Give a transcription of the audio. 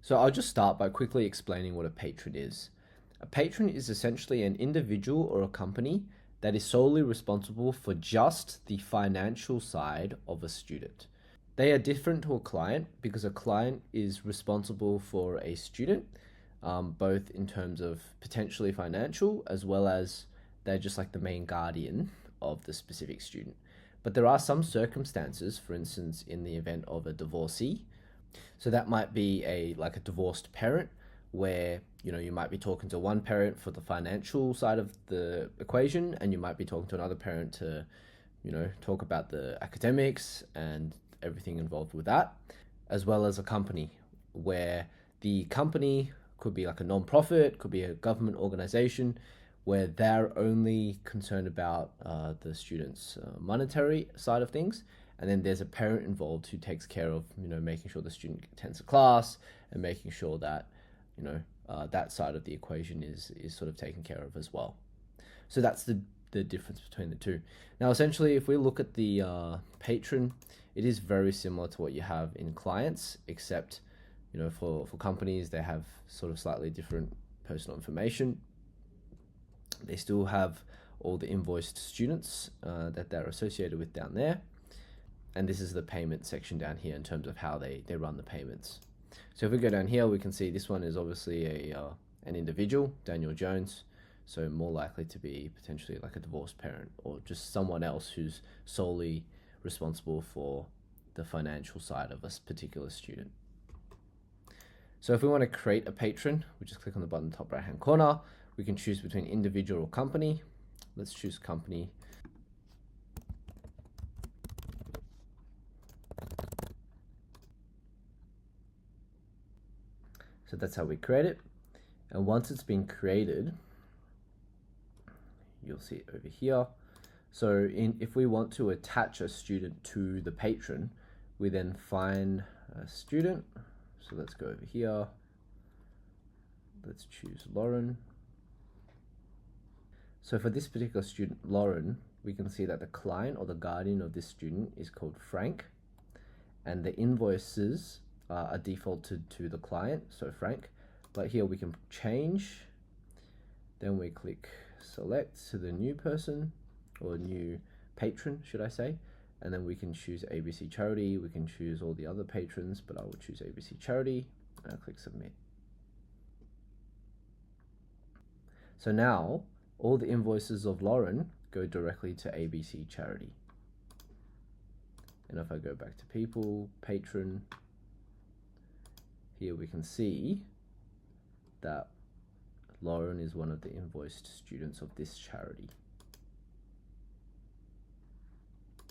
So I'll just start by quickly explaining what a patron is. A patron is essentially an individual or a company that is solely responsible for just the financial side of a student. They are different to a client because a client is responsible for a student, both in terms of potentially financial as well as they're just like the main guardian of the specific student. But there are some circumstances, for instance, in the event of a divorcee. So that might be a divorced parent where you might be talking to one parent for the financial side of the equation, and you might be talking to another parent to talk about the academics and everything involved with that, as well as a company where the company could be like a non-profit, could be a government organization where they're only concerned about the students' monetary side of things, and then there's a parent involved who takes care of making sure the student attends a class and making sure that that side of the equation is sort of taken care of as well. So that's the difference between the two. Now, essentially, if we look at the patron, it is very similar to what you have in clients, except for companies they have sort of slightly different personal information. They still have all the invoiced students that they're associated with down there. And this is the payment section down here in terms of how they run the payments. So if we go down here, we can see this one is obviously an individual, Daniel Jones, so more likely to be potentially like a divorced parent or just someone else who's solely responsible for the financial side of a particular student. So if we want to create a patron, we just click on the button top right hand corner. We can choose between individual or company. Let's choose company. So that's how we create it. And once it's been created, you'll see it over here. So if we want to attach a student to the patron, we then find a student. So let's go over here. Let's choose Lauren. So for this particular student, Lauren, we can see that the client or the guardian of this student is called Frank, and the invoices are defaulted to the client, so Frank. But here we can change, then we click select to the new person, or new patron, should I say, and then we can choose ABC Charity. We can choose all the other patrons, but I will choose ABC Charity, and I'll click submit. So now all the invoices of Lauren go directly to ABC Charity. And if I go back to people, patron, here we can see that Lauren is one of the invoiced students of this charity.